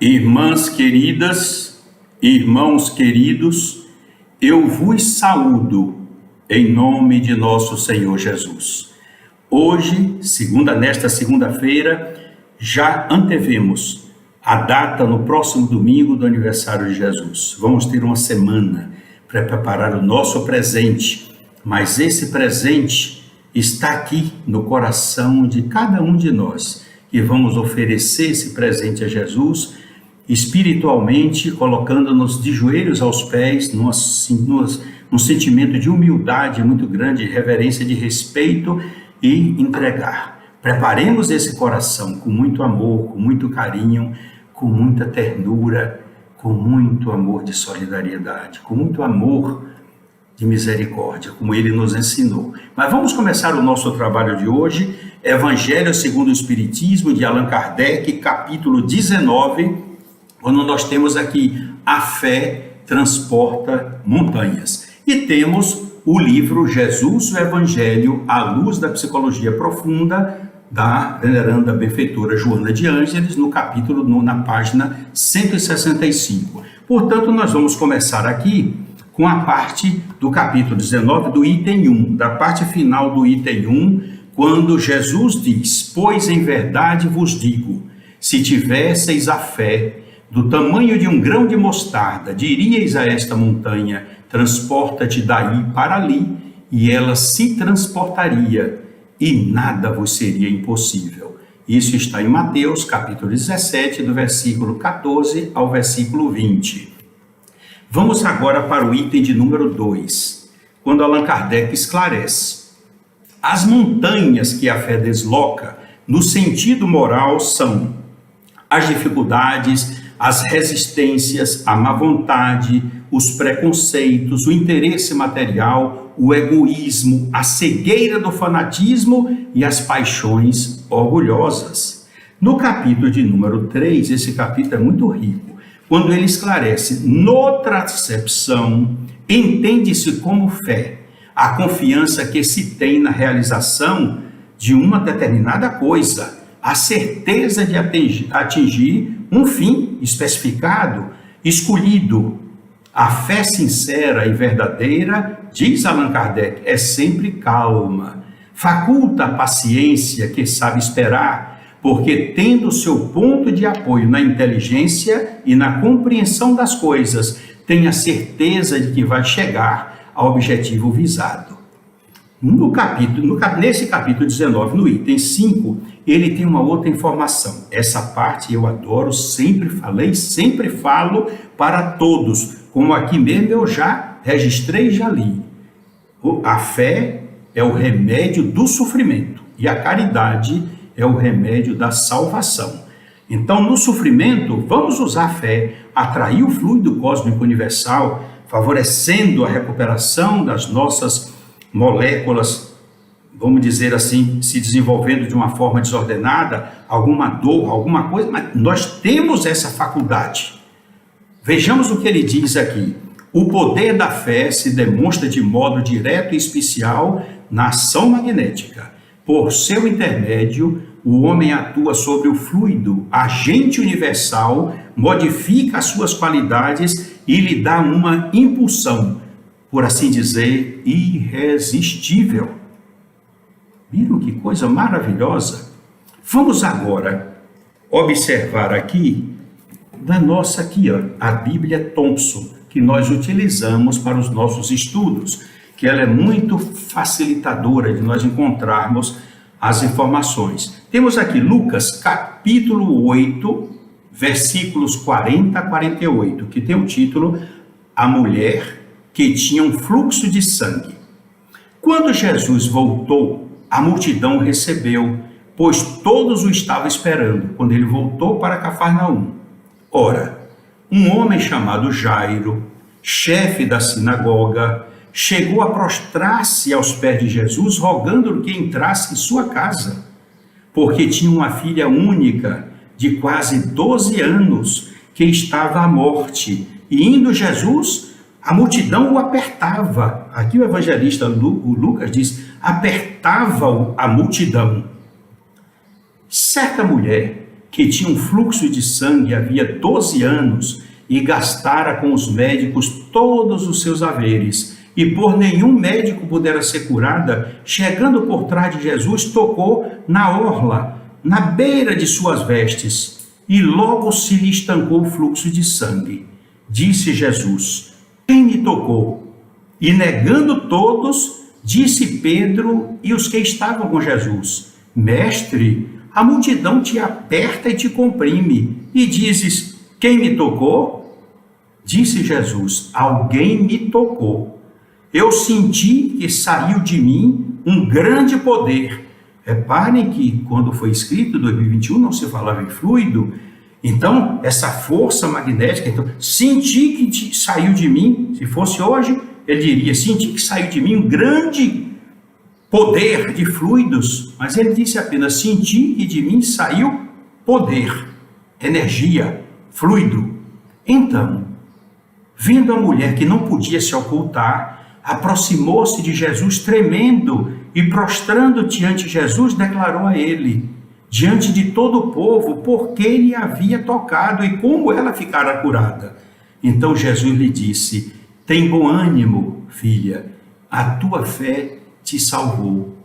Irmãs queridas, irmãos queridos, eu vos saúdo em nome de nosso Senhor Jesus. Hoje, nesta segunda-feira, já antevemos a data no próximo domingo do aniversário de Jesus. Vamos ter uma semana para preparar o nosso presente, mas esse presente está aqui no coração de cada um de nós, que vamos oferecer esse presente a Jesus espiritualmente, colocando-nos de joelhos aos pés, num sentimento de humildade muito grande, de reverência, de respeito e entregar. Preparemos esse coração com muito amor, com muito carinho, com muita ternura, com muito amor de solidariedade, com muito amor de misericórdia, como ele nos ensinou. Mas vamos começar o nosso trabalho de hoje, Evangelho segundo o Espiritismo, de Allan Kardec, capítulo 19, quando nós temos aqui a fé transporta montanhas. E temos o livro Jesus, o Evangelho, à luz da psicologia profunda, da veneranda benfeitora Joana de Ângeles, na página 165. Portanto, nós vamos começar aqui com a parte do capítulo 19, do item 1, da parte final do item 1, quando Jesus diz: pois em verdade vos digo, se tivesseis a fé do tamanho de um grão de mostarda, diríeis a esta montanha, transporta-te daí para ali, e ela se transportaria, e nada vos seria impossível. Isso está em Mateus, capítulo 17, do versículo 14 ao versículo 20. Vamos agora para o item de número 2, quando Allan Kardec esclarece: as montanhas que a fé desloca, no sentido moral, são as dificuldades, as resistências, a má vontade, os preconceitos, o interesse material, o egoísmo, a cegueira do fanatismo e as paixões orgulhosas. No capítulo de número 3, esse capítulo é muito rico, quando ele esclarece: noutra acepção, entende-se como fé a confiança que se tem na realização de uma determinada coisa, a certeza de atingir um fim especificado, escolhido. A fé sincera e verdadeira, diz Allan Kardec, é sempre calma, faculta a paciência que sabe esperar, porque tendo seu ponto de apoio na inteligência e na compreensão das coisas, tem a certeza de que vai chegar ao objetivo visado. Nesse capítulo 19, no item 5, ele tem uma outra informação. Essa parte eu adoro, sempre falei, sempre falo para todos, como aqui mesmo eu já registrei e já li. A fé é o remédio do sofrimento e a caridade é o remédio da salvação. Então, no sofrimento, vamos usar a fé, atrair o fluido cósmico universal, favorecendo a recuperação das nossas moléculas, vamos dizer assim, se desenvolvendo de uma forma desordenada, alguma dor, alguma coisa, mas nós temos essa faculdade. Vejamos o que ele diz aqui: o poder da fé se demonstra de modo direto e especial na ação magnética. Por seu intermédio, o homem atua sobre o fluido, agente universal, modifica as suas qualidades e lhe dá uma impulsão, por assim dizer, irresistível. Viram que coisa maravilhosa? Vamos agora observar aqui a Bíblia Thompson, que nós utilizamos para os nossos estudos, que ela é muito facilitadora de nós encontrarmos as informações. Temos aqui Lucas, capítulo 8, versículos 40 a 48, que tem o título A Mulher que tinha um fluxo de sangue. Quando Jesus voltou, a multidão o recebeu, pois todos o estavam esperando, quando ele voltou para Cafarnaum. Ora, um homem chamado Jairo, chefe da sinagoga, chegou a prostrar-se aos pés de Jesus, rogando-lhe que entrasse em sua casa, porque tinha uma filha única, de quase 12 anos, que estava à morte. E indo Jesus, a multidão o apertava. Aqui o evangelista Lucas diz: apertava a multidão. Certa mulher, que tinha um fluxo de sangue havia 12 anos e gastara com os médicos todos os seus haveres, e por nenhum médico pudera ser curada, chegando por trás de Jesus, tocou na orla, na beira de suas vestes, e logo se lhe estancou o fluxo de sangue. Disse Jesus: quem me tocou? E negando todos, disse Pedro e os que estavam com Jesus: Mestre, a multidão te aperta e te comprime, e dizes: quem me tocou? Disse Jesus: alguém me tocou. Eu senti que saiu de mim um grande poder. Reparem que quando foi escrito 2021 não se falava em fluido. Então, essa força magnética, então, senti que saiu de mim, se fosse hoje, ele diria: senti que saiu de mim um grande poder de fluidos. Mas ele disse apenas: senti que de mim saiu poder, energia, fluido. Então, vendo a mulher que não podia se ocultar, aproximou-se de Jesus tremendo e, prostrando diante de Jesus, declarou a ele, diante de todo o povo, por que lhe havia tocado e como ela ficara curada. Então Jesus lhe disse: tem bom ânimo, filha, a tua fé te salvou,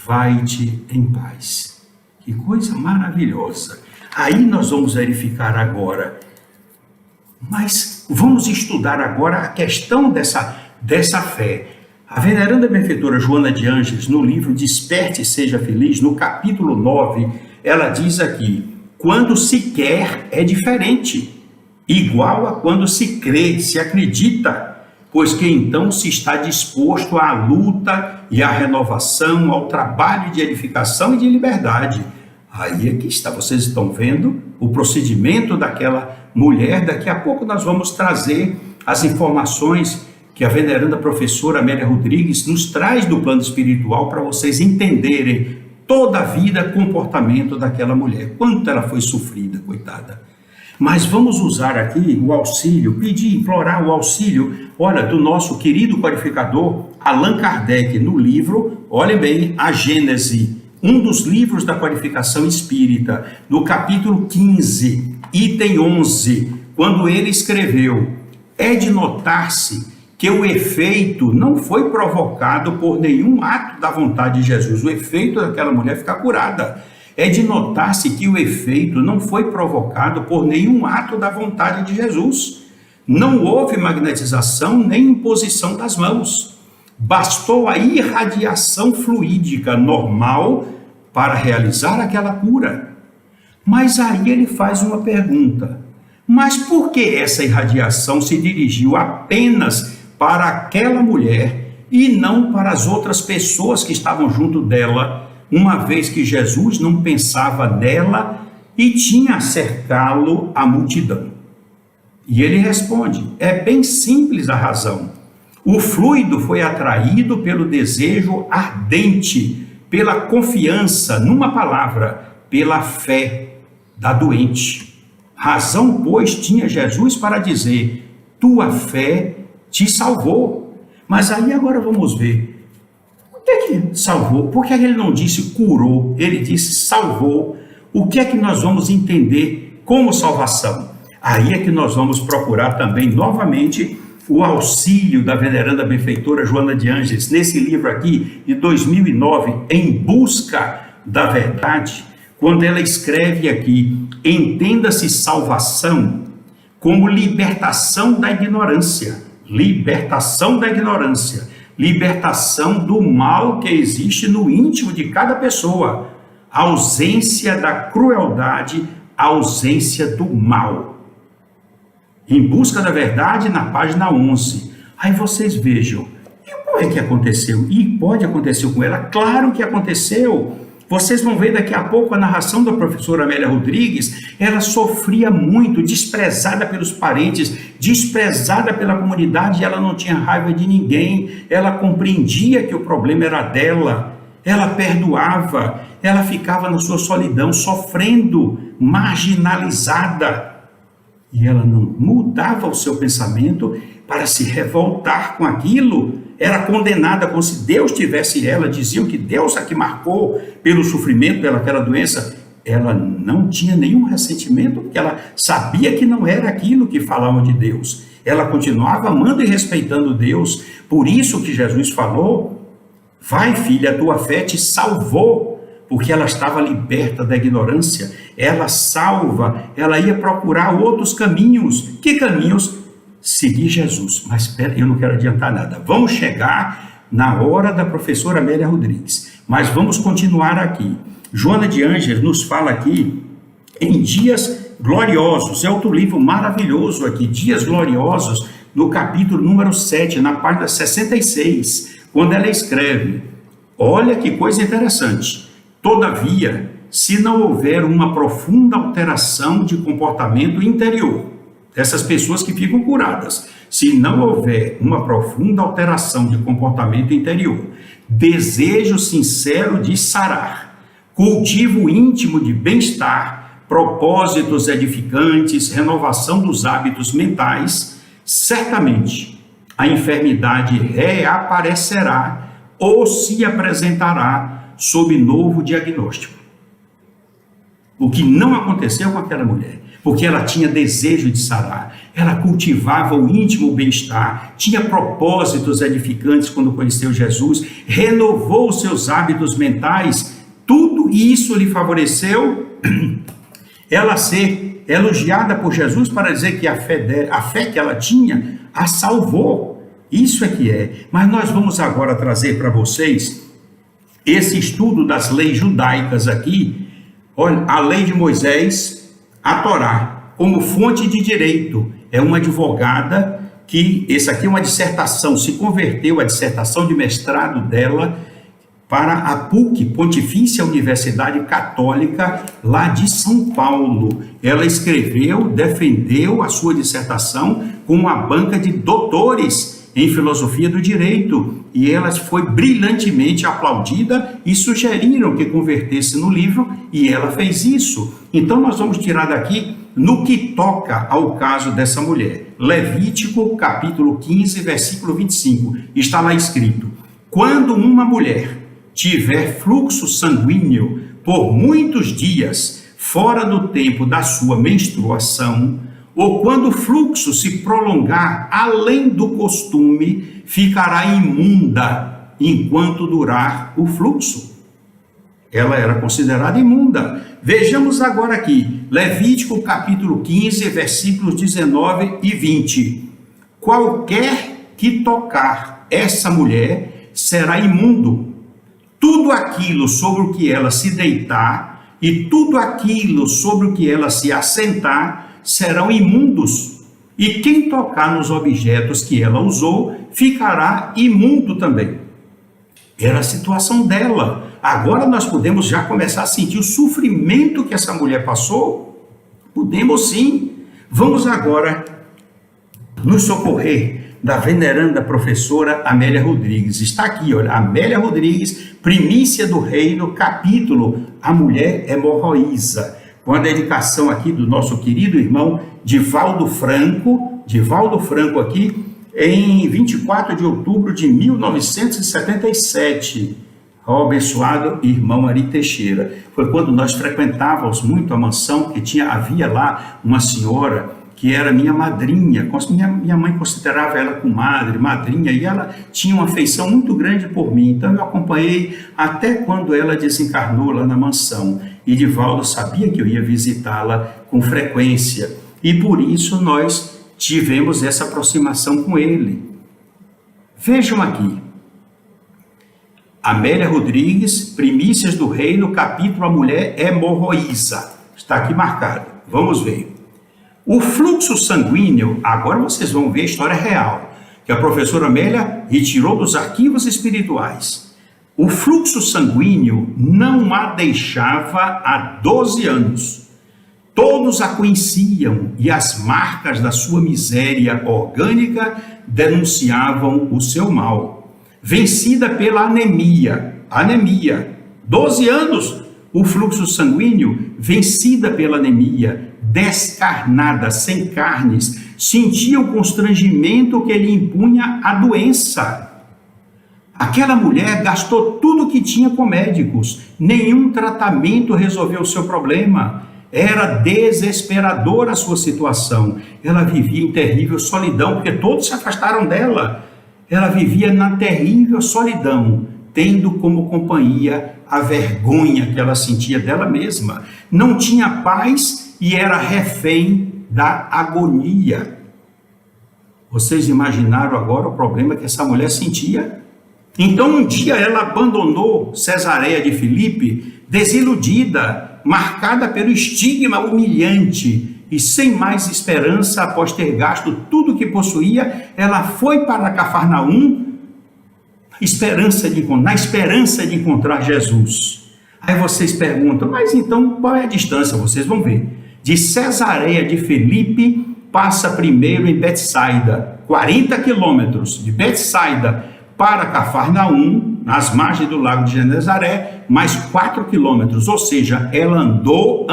vai-te em paz. Que coisa maravilhosa. Aí nós vamos verificar agora, mas vamos estudar agora a questão dessa fé. A veneranda benfeitora Joana de Ângeles, no livro Desperte e Seja Feliz, no capítulo 9, ela diz aqui: quando se quer é diferente, igual a quando se crê, se acredita, pois que então se está disposto à luta e à renovação, ao trabalho de edificação e de liberdade. Aí é que está, vocês estão vendo o procedimento daquela mulher. Daqui a pouco nós vamos trazer as informações que a veneranda professora Amélia Rodrigues nos traz do plano espiritual para vocês entenderem toda a vida, comportamento daquela mulher, quanto ela foi sofrida, coitada. Mas vamos usar aqui o auxílio, pedir, implorar o auxílio, olha, do nosso querido codificador Allan Kardec, no livro, olhem bem, A Gênese, um dos livros da codificação espírita, no capítulo 15, item 11, quando ele escreveu: é de notar-se que o efeito não foi provocado por nenhum ato da vontade de Jesus, o efeito daquela mulher ficar curada. É de notar-se que o efeito não foi provocado por nenhum ato da vontade de Jesus. Não houve magnetização nem imposição das mãos. Bastou a irradiação fluídica normal para realizar aquela cura. Mas aí ele faz uma pergunta: mas por que essa irradiação se dirigiu apenas para aquela mulher e não para as outras pessoas que estavam junto dela, uma vez que Jesus não pensava nela e tinha a cercá-lo a multidão? E ele responde: é bem simples a razão. O fluido foi atraído pelo desejo ardente, pela confiança, numa palavra, pela fé da doente. Razão, pois, tinha Jesus para dizer: tua fé te salvou. Mas aí agora vamos ver, o que é que salvou? Por que ele não disse curou? Ele disse salvou. O que é que nós vamos entender como salvação? Aí é que nós vamos procurar também novamente o auxílio da veneranda benfeitora Joana de Ângeles, nesse livro aqui de 2009, Em Busca da Verdade, quando ela escreve aqui: entenda-se salvação como libertação da ignorância. Libertação da ignorância, libertação do mal que existe no íntimo de cada pessoa, ausência da crueldade, ausência do mal. Em Busca da Verdade, na página 11. Aí vocês vejam, e como é que aconteceu? E pode acontecer com ela? Claro que aconteceu. Vocês vão ver daqui a pouco a narração da professora Amélia Rodrigues. Ela sofria muito, desprezada pelos parentes, desprezada pela comunidade, e ela não tinha raiva de ninguém. Ela compreendia que o problema era dela, ela perdoava, ela ficava na sua solidão, sofrendo, marginalizada. E ela não mudava o seu pensamento para se revoltar com aquilo. Era condenada como se Deus tivesse ela. Diziam que Deus a que marcou pelo sofrimento, pelaquela doença. ela não tinha nenhum ressentimento, porque ela sabia que não era aquilo que falavam de Deus. Ela continuava amando e respeitando Deus. Por isso que Jesus falou: vai, filha, a tua fé te salvou. Porque ela estava liberta da ignorância. Ela salva, ela ia procurar outros caminhos. Que caminhos? Seguir Jesus. Mas espera, eu não quero adiantar nada. Vamos chegar na hora da professora Amélia Rodrigues. Mas vamos continuar aqui. Joana de Ângeles nos fala aqui em Dias Gloriosos. É outro livro maravilhoso aqui, Dias Gloriosos, no capítulo número 7, na página 66, quando ela escreve: olha que coisa interessante. Todavia, se não houver uma profunda alteração de comportamento interior, dessas pessoas que ficam curadas, se não houver uma profunda alteração de comportamento interior, desejo sincero de sarar, cultivo íntimo de bem-estar, propósitos edificantes, renovação dos hábitos mentais, certamente a enfermidade reaparecerá ou se apresentará sob novo diagnóstico. O que não aconteceu com aquela mulher, porque ela tinha desejo de sarar, ela cultivava o íntimo bem-estar, tinha propósitos edificantes quando conheceu Jesus, renovou seus hábitos mentais, tudo isso lhe favoreceu ela ser elogiada por Jesus para dizer que a fé que ela tinha a salvou. Isso é que é. Mas nós vamos agora trazer para vocês esse estudo das leis judaicas aqui. Olha, a lei de Moisés, a Torá, como fonte de direito. É uma advogada que, essa aqui é uma dissertação, se converteu a dissertação de mestrado dela para a PUC, Pontifícia Universidade Católica, lá de São Paulo. Ela escreveu, defendeu a sua dissertação com uma banca de doutores em filosofia do direito, e ela foi brilhantemente aplaudida e sugeriram que convertesse no livro, e ela fez isso. Então nós vamos tirar daqui no que toca ao caso dessa mulher. Levítico, capítulo 15, versículo 25, está lá escrito: quando uma mulher tiver fluxo sanguíneo por muitos dias fora do tempo da sua menstruação, ou quando o fluxo se prolongar além do costume, ficará imunda enquanto durar o fluxo. Ela era considerada imunda. Vejamos agora aqui, Levítico capítulo 15, versículos 19 e 20. Qualquer que tocar essa mulher será imundo. Tudo aquilo sobre o que ela se deitar e tudo aquilo sobre o que ela se assentar serão imundos, e quem tocar nos objetos que ela usou ficará imundo também. Era a situação dela. Agora nós podemos já começar a sentir o sofrimento que essa mulher passou? Podemos sim. Vamos agora nos socorrer da veneranda professora Amélia Rodrigues. Está aqui, olha, Amélia Rodrigues, Primícia do Reino, capítulo A Mulher Hemorroísa, com a dedicação aqui do nosso querido irmão Divaldo Franco aqui, em 24 de outubro de 1977, ao abençoado irmão Ari Teixeira. Foi quando nós frequentávamos muito a mansão, que havia lá uma senhora que era minha madrinha, minha mãe considerava ela comadre, madrinha, e ela tinha uma afeição muito grande por mim, então eu acompanhei até quando ela desencarnou lá na mansão, e Divaldo sabia que eu ia visitá-la com frequência, e por isso nós tivemos essa aproximação com ele. Vejam aqui, Amélia Rodrigues, Primícias do Reino, capítulo A Mulher Hemorroísa, está aqui marcado, vamos ver. O fluxo sanguíneo, agora vocês vão ver a história real, que a professora Amélia retirou dos arquivos espirituais. O fluxo sanguíneo não a deixava há 12 anos. Todos a conheciam e as marcas da sua miséria orgânica denunciavam o seu mal. Vencida pela anemia, 12 anos, o fluxo sanguíneo, vencida pela anemia, descarnada, sem carnes, sentia o constrangimento que lhe impunha a doença. Aquela mulher gastou tudo que tinha com médicos, nenhum tratamento resolveu o seu problema. Era desesperadora a sua situação. Ela vivia em terrível solidão, porque todos se afastaram dela. Ela vivia na terrível solidão, tendo como companhia a vergonha que ela sentia dela mesma. Não tinha paz e era refém da agonia. Vocês imaginaram agora o problema que essa mulher sentia? Então um dia ela abandonou Cesareia de Filipe, desiludida, marcada pelo estigma humilhante e sem mais esperança. Após ter gasto tudo que possuía, ela foi para Cafarnaum na esperança de encontrar Jesus. Aí vocês perguntam, mas então qual é a distância? Vocês vão ver. De Cesareia de Filipe passa primeiro em Betsaida, 40 quilômetros de Betsaida para Cafarnaum, nas margens do lago de Genezaré, mais 4 quilômetros, ou seja, ela andou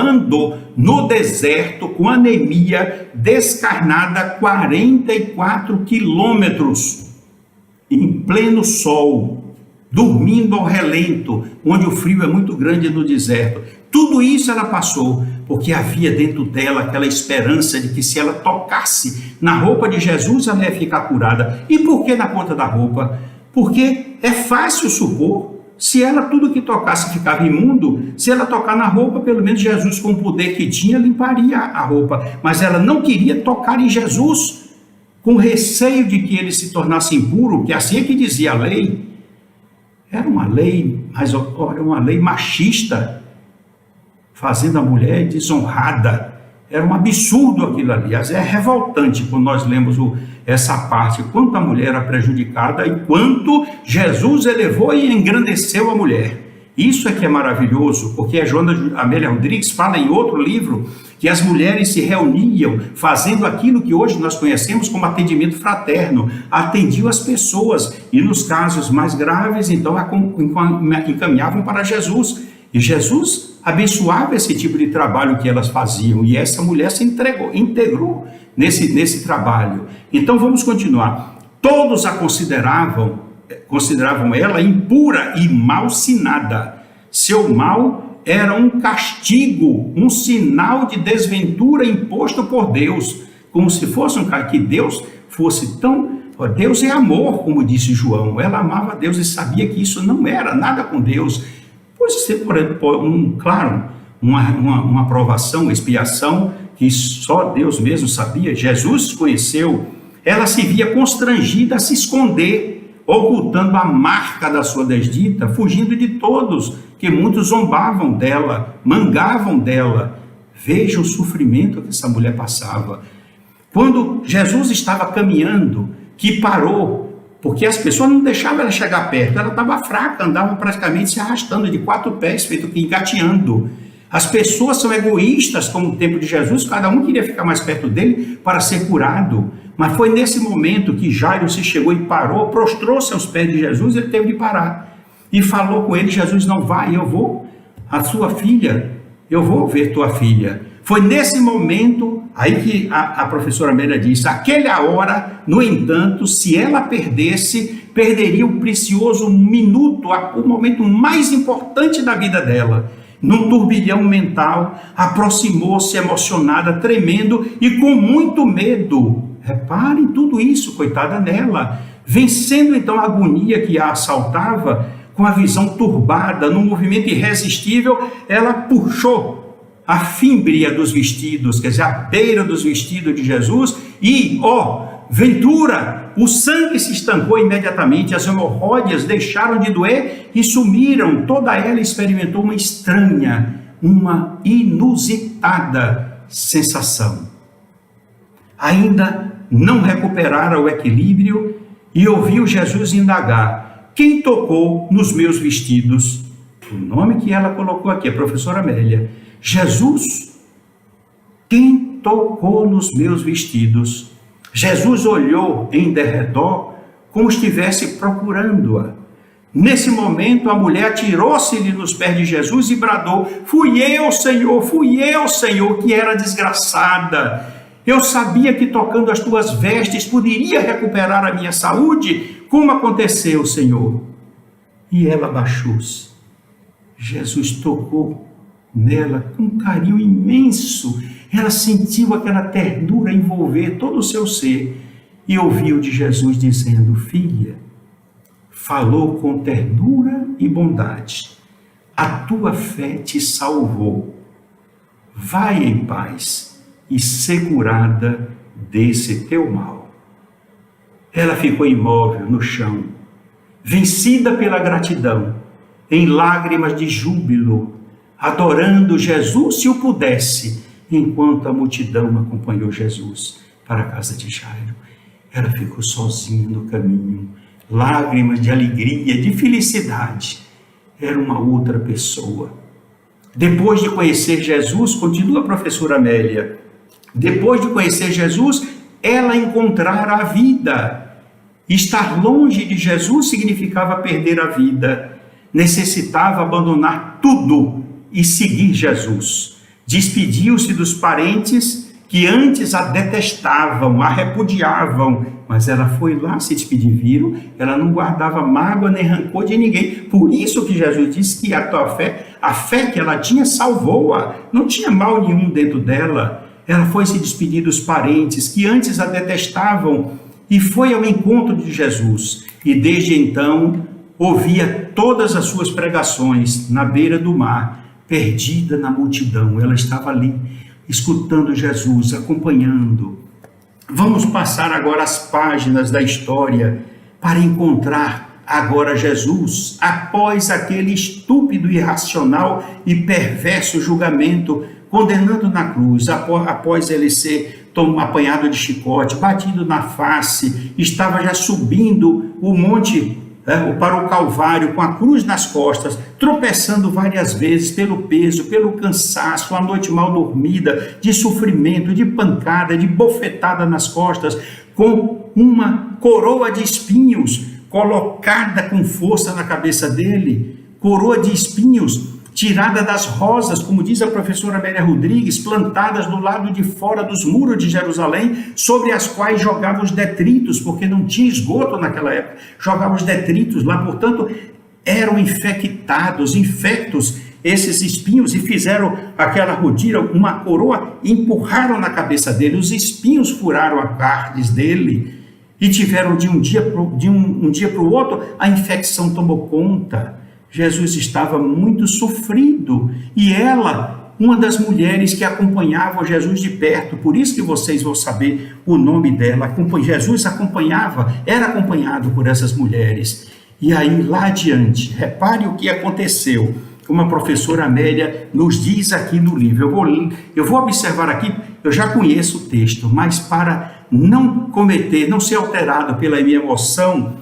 no deserto com anemia, descarnada, 44 quilômetros, em pleno sol, dormindo ao relento, onde o frio é muito grande no deserto. Tudo isso ela passou, porque havia dentro dela aquela esperança de que se ela tocasse na roupa de Jesus, ela ia ficar curada. E por que na ponta da roupa? Porque é fácil supor, se ela tudo que tocasse ficava imundo, se ela tocar na roupa, pelo menos Jesus, com o poder que tinha, limparia a roupa. Mas ela não queria tocar em Jesus, com receio de que ele se tornasse impuro, que assim é que dizia a lei. Era uma lei, mas era uma lei machista, fazendo a mulher desonrada. Era um absurdo aquilo ali. É revoltante quando nós lemos essa parte, quanto a mulher era prejudicada e quanto Jesus elevou e engrandeceu a mulher. Isso é que é maravilhoso, porque a Joana Amélia Rodrigues fala em outro livro que as mulheres se reuniam fazendo aquilo que hoje nós conhecemos como atendimento fraterno, atendiam as pessoas e nos casos mais graves, então encaminhavam para Jesus. E Jesus abençoava esse tipo de trabalho que elas faziam, e essa mulher se integrou nesse trabalho. Então vamos continuar. Todos a consideravam ela impura e malsinada. Seu mal era um castigo, um sinal de desventura imposto por Deus, como se fosse que Deus fosse tão... Deus é amor, como disse João. Ela amava Deus e sabia que isso não era nada com Deus. Pode ser, por exemplo, claro, uma aprovação, uma expiação que só Deus mesmo sabia. Jesus conheceu. Ela se via constrangida a se esconder, ocultando a marca da sua desdita, fugindo de todos, que muitos zombavam dela, mangavam dela. Veja o sofrimento que essa mulher passava. Quando Jesus estava caminhando, que parou, porque as pessoas não deixavam ela chegar perto, ela estava fraca, andava praticamente se arrastando de 4 pés, feito que engateando. As pessoas são egoístas, como no tempo de Jesus, cada um queria ficar mais perto dele para ser curado. Mas foi nesse momento que Jairo se chegou e parou, prostrou-se aos pés de Jesus, ele teve de parar. E falou com ele, Jesus, não vai, eu vou, eu vou ver tua filha. Foi nesse momento, aí que a professora Amélia disse, aquela hora, no entanto, se ela perdesse, perderia o precioso minuto, o momento mais importante da vida dela. Num turbilhão mental, aproximou-se emocionada, tremendo e com muito medo. Reparem tudo isso, coitada nela. Vencendo então a agonia que a assaltava, com a visão turbada, num movimento irresistível, ela puxou a fímbria dos vestidos, quer dizer, a beira dos vestidos de Jesus e, ventura, o sangue se estancou imediatamente, as hemorroidas deixaram de doer e sumiram. Toda ela experimentou uma estranha, uma inusitada sensação. Ainda não recuperara o equilíbrio e ouviu Jesus indagar, quem tocou nos meus vestidos? O nome que ela colocou aqui, a professora Amélia. Jesus, quem tocou nos meus vestidos? Jesus olhou em derredor como estivesse procurando-a. Nesse momento, a mulher atirou-se-lhe nos pés de Jesus e bradou, fui eu, Senhor, que era desgraçada. Eu sabia que tocando as tuas vestes poderia recuperar a minha saúde. Como aconteceu, Senhor? e ela abaixou-se. Jesus tocou nela com um carinho imenso. Ela sentiu aquela ternura envolver todo o seu ser e ouviu de Jesus dizendo: filha, falou com ternura e bondade. A tua fé te salvou. Vai em paz e ser curada desse teu mal. Ela ficou imóvel no chão, vencida pela gratidão, em lágrimas de júbilo, adorando Jesus se o pudesse, enquanto a multidão acompanhou Jesus para a casa de Jairo. Ela ficou sozinha no caminho, lágrimas de alegria, de felicidade. Era uma outra pessoa. Depois de conhecer Jesus, continua a professora Amélia, depois de conhecer Jesus, ela encontrara a vida. Estar longe de Jesus significava perder a vida. Necessitava abandonar tudo e seguir Jesus. Despediu-se dos parentes que antes a detestavam, a repudiavam, mas ela foi lá se despedir, viram? Ela não guardava mágoa nem rancor de ninguém. Por isso que Jesus disse que a fé que ela tinha salvou-a. Não tinha mal nenhum dentro dela. Ela foi se despedir dos parentes que antes a detestavam e foi ao encontro de Jesus. E desde então ouvia todas as suas pregações na beira do mar, perdida na multidão. Ela estava ali, escutando Jesus, acompanhando. Vamos passar agora as páginas da história para encontrar agora Jesus, após aquele estúpido, irracional e perverso julgamento, condenando na cruz, após ele ser apanhado de chicote, batido na face, estava já subindo o monte para o Calvário, com a cruz nas costas, tropeçando várias vezes pelo peso, pelo cansaço, a noite mal dormida, de sofrimento, de pancada, de bofetada nas costas, com uma coroa de espinhos colocada com força na cabeça dele, coroa de espinhos tirada das rosas, como diz a professora Amélia Rodrigues, plantadas do lado de fora dos muros de Jerusalém, sobre as quais jogavam os detritos, porque não tinha esgoto naquela época, jogavam os detritos lá, portanto, eram infectados, infectos, esses espinhos, e fizeram aquela rodilha, uma coroa, empurraram na cabeça dele, os espinhos furaram a carne dele, e tiveram de um dia para o outro, a infecção tomou conta. Jesus estava muito sofrido, e ela, uma das mulheres que acompanhava Jesus de perto, por isso que vocês vão saber o nome dela. Jesus era acompanhado por essas mulheres. E aí, lá adiante, repare o que aconteceu, como a professora Amélia nos diz aqui no livro. Eu vou observar aqui, eu já conheço o texto, mas para não ser alterado pela minha emoção,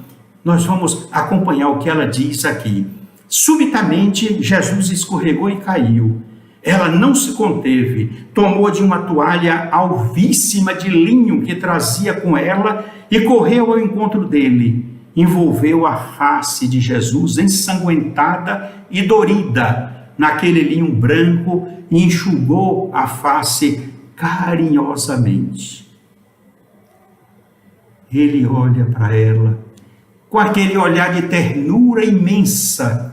nós vamos acompanhar o que ela diz aqui. Subitamente, Jesus escorregou e caiu. Ela não se conteve, tomou de uma toalha alvíssima de linho que trazia com ela e correu ao encontro dele. Envolveu a face de Jesus ensanguentada e dorida naquele linho branco e enxugou a face carinhosamente. Ele olha para ela com aquele olhar de ternura imensa.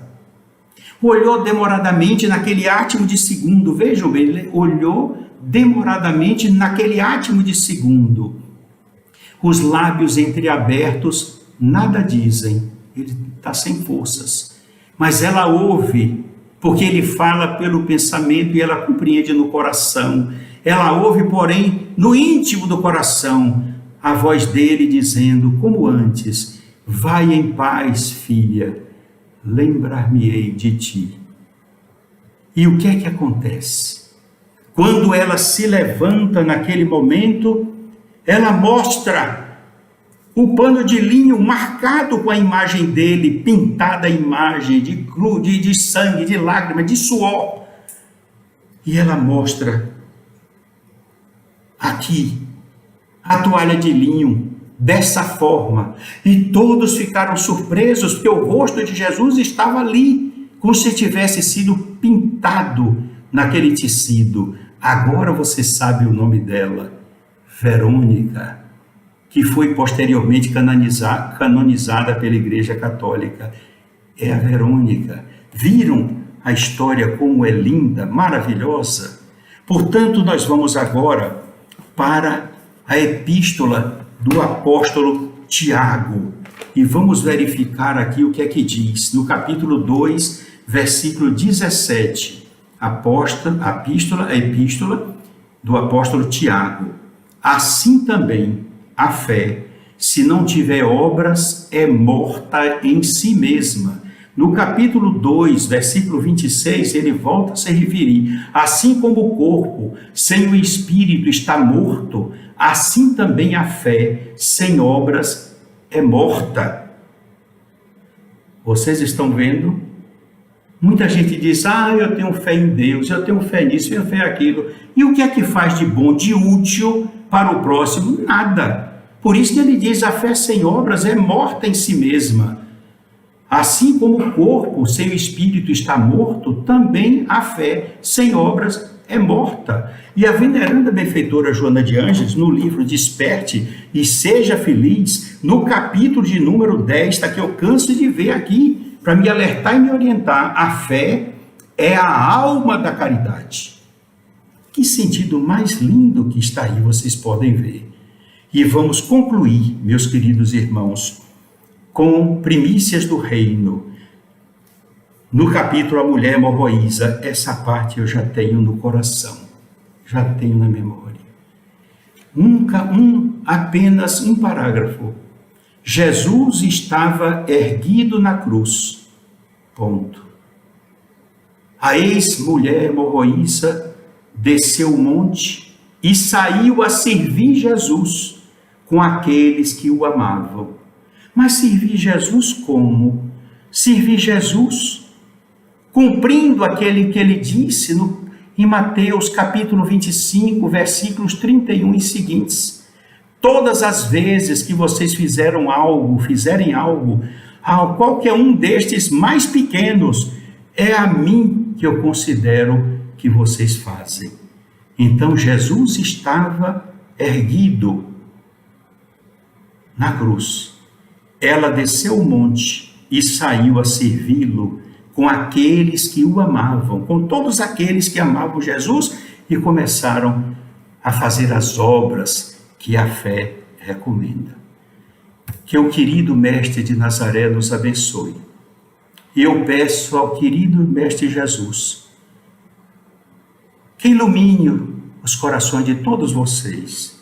Olhou demoradamente naquele átimo de segundo. Vejam bem, ele olhou demoradamente naquele átimo de segundo. Os lábios entreabertos nada dizem. Ele está sem forças. Mas ela ouve, porque ele fala pelo pensamento e ela compreende no coração. Ela ouve, porém, no íntimo do coração, a voz dele dizendo, como antes: vai em paz, filha. Lembrar-me-ei de ti. E o que é que acontece? Quando ela se levanta naquele momento, ela mostra o pano de linho marcado com a imagem dele, pintada a imagem de sangue, de lágrima, de suor. E ela mostra aqui a toalha de linho, dessa forma, e todos ficaram surpresos, porque o rosto de Jesus estava ali, como se tivesse sido pintado naquele tecido. Agora você sabe o nome dela, Verônica, que foi posteriormente canonizada pela Igreja Católica. é a Verônica. Viram a história como é linda, maravilhosa? Portanto, nós vamos agora para a epístola do apóstolo Tiago e vamos verificar aqui o que é que diz no capítulo 2, versículo 17. A epístola do apóstolo Tiago. Assim também a fé, se não tiver obras, é morta em si mesma. No capítulo 2, versículo 26, ele volta a se referir: assim como o corpo sem o espírito está morto, assim também a fé sem obras é morta. Vocês estão vendo? Muita gente diz: eu tenho fé em Deus, eu tenho fé nisso, eu tenho fé naquilo. E o que é que faz de bom, de útil para o próximo? Nada. Por isso que ele diz: a fé sem obras é morta em si mesma. Assim como o corpo sem o espírito está morto, também a fé sem obras é morta. E a veneranda benfeitora Joana de Ângeles, no livro Desperte e Seja Feliz, no capítulo de número 10, está que eu canso de ver aqui, para me alertar e me orientar: a fé é a alma da caridade. Que sentido mais lindo que está aí, vocês podem ver. E vamos concluir, meus queridos irmãos, com primícias do reino. No capítulo A Mulher Hemorroísa, essa parte eu já tenho no coração, já tenho na memória. Apenas um parágrafo. Jesus estava erguido na cruz. Ponto. A ex-mulher hemorroísa desceu o monte e saiu a servir Jesus com aqueles que o amavam. Mas servir Jesus como? Servir Jesus cumprindo aquele que ele disse em Mateus capítulo 25, versículos 31 e seguintes. Todas as vezes que vocês fizerem algo a qualquer um destes mais pequenos, é a mim que eu considero que vocês fazem. Então Jesus estava erguido na cruz. Ela desceu o monte e saiu a servi-lo com aqueles que o amavam, com todos aqueles que amavam Jesus, e começaram a fazer as obras que a fé recomenda. Que o querido Mestre de Nazaré nos abençoe. E eu peço ao querido Mestre Jesus que ilumine os corações de todos vocês,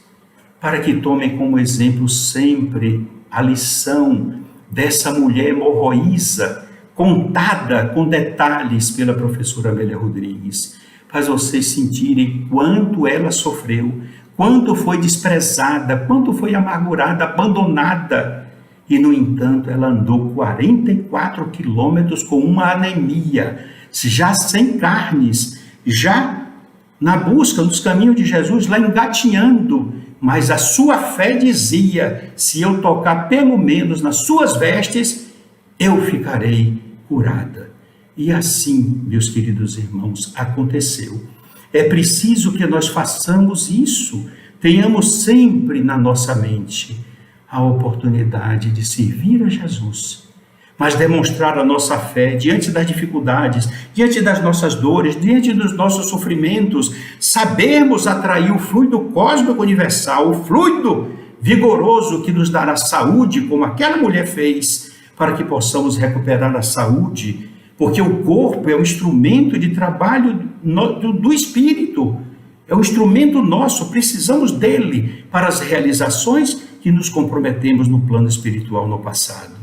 para que tomem como exemplo sempre a lição dessa mulher hemorroísa, contada com detalhes pela professora Amélia Rodrigues, faz vocês sentirem quanto ela sofreu, quanto foi desprezada, quanto foi amargurada, abandonada, e no entanto ela andou 44 quilômetros com uma anemia, já sem carnes, já na busca dos caminhos de Jesus, lá engatinhando, mas a sua fé dizia: se eu tocar pelo menos nas suas vestes, eu ficarei curada. E assim, meus queridos irmãos, aconteceu. É preciso que nós façamos isso, tenhamos sempre na nossa mente a oportunidade de servir a Jesus, mas demonstrar a nossa fé diante das dificuldades, diante das nossas dores, diante dos nossos sofrimentos, sabermos atrair o fluido cósmico universal, o fluido vigoroso que nos dará saúde, como aquela mulher fez, para que possamos recuperar a saúde, porque o corpo é um instrumento de trabalho do Espírito, é um instrumento nosso, precisamos dele para as realizações que nos comprometemos no plano espiritual no passado.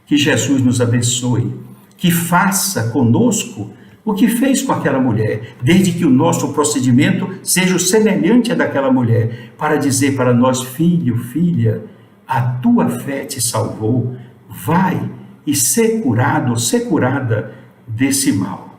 Que Jesus nos abençoe, que faça conosco o que fez com aquela mulher, desde que o nosso procedimento seja o semelhante a daquela mulher, para dizer para nós: filho, filha, a tua fé te salvou, vai e ser curado ou ser curada desse mal.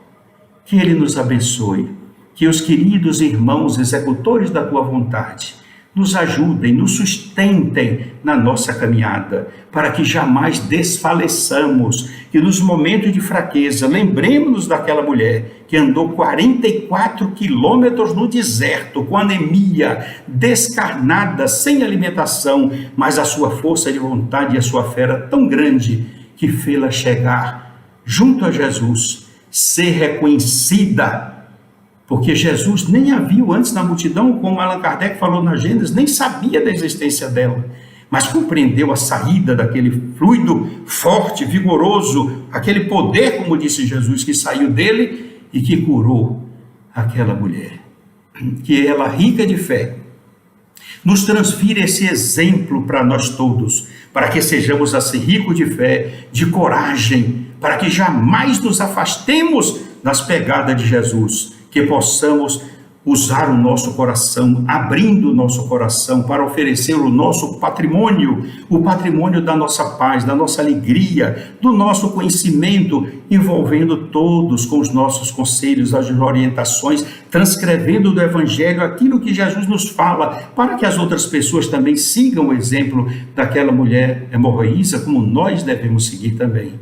Que Ele nos abençoe, que os queridos irmãos executores da tua vontade nos ajudem, nos sustentem na nossa caminhada, para que jamais desfaleçamos, que nos momentos de fraqueza, lembremos-nos daquela mulher que andou 44 quilômetros no deserto, com anemia, descarnada, sem alimentação, mas a sua força de vontade e a sua fé era tão grande que fê-la chegar junto a Jesus, ser reconhecida, porque Jesus nem a viu antes na multidão, como Allan Kardec falou na Gênesis, nem sabia da existência dela, mas compreendeu a saída daquele fluido forte, vigoroso, aquele poder, como disse Jesus, que saiu dele e que curou aquela mulher. Que ela, rica de fé, nos transfira esse exemplo para nós todos, para que sejamos assim ricos de fé, de coragem, para que jamais nos afastemos das pegadas de Jesus, que possamos usar o nosso coração, abrindo o nosso coração para oferecer o nosso patrimônio, o patrimônio da nossa paz, da nossa alegria, do nosso conhecimento, envolvendo todos com os nossos conselhos, as orientações, transcrevendo do Evangelho aquilo que Jesus nos fala, para que as outras pessoas também sigam o exemplo daquela mulher hemorroísa, como nós devemos seguir também.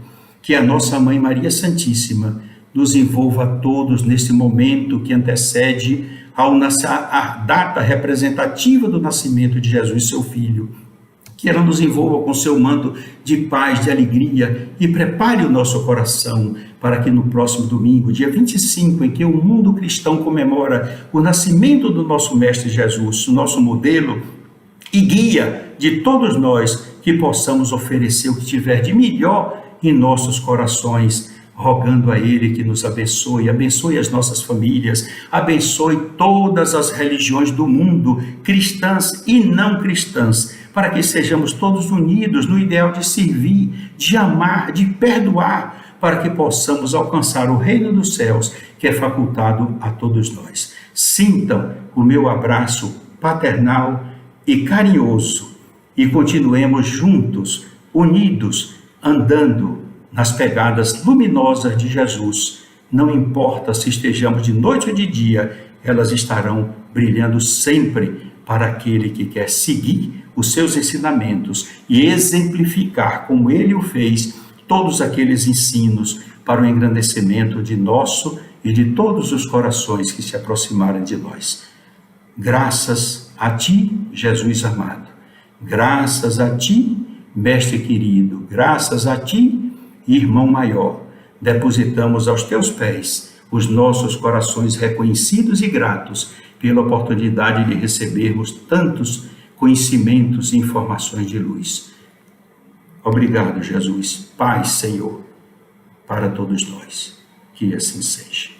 Que a nossa Mãe Maria Santíssima nos envolva a todos nesse momento que antecede a data representativa do nascimento de Jesus, seu Filho. Que ela nos envolva com seu manto de paz, de alegria, e prepare o nosso coração para que no próximo domingo, dia 25, em que o mundo cristão comemora o nascimento do nosso Mestre Jesus, o nosso modelo e guia de todos nós, que possamos oferecer o que tiver de melhor em nossos corações, rogando a Ele que nos abençoe, abençoe as nossas famílias, abençoe todas as religiões do mundo, cristãs e não cristãs, para que sejamos todos unidos no ideal de servir, de amar, de perdoar, para que possamos alcançar o reino dos céus, que é facultado a todos nós. Sintam o meu abraço paternal e carinhoso, e continuemos juntos, unidos, andando nas pegadas luminosas de Jesus. Não importa se estejamos de noite ou de dia, elas estarão brilhando sempre para aquele que quer seguir os seus ensinamentos e exemplificar, como ele o fez, todos aqueles ensinos para o engrandecimento de nosso e de todos os corações que se aproximarem de nós. Graças a ti, Jesus amado. Graças a ti, Mestre querido. Graças a ti, Irmão maior, depositamos aos teus pés os nossos corações reconhecidos e gratos pela oportunidade de recebermos tantos conhecimentos e informações de luz. Obrigado, Jesus. Paz, Senhor, para todos nós. Que assim seja.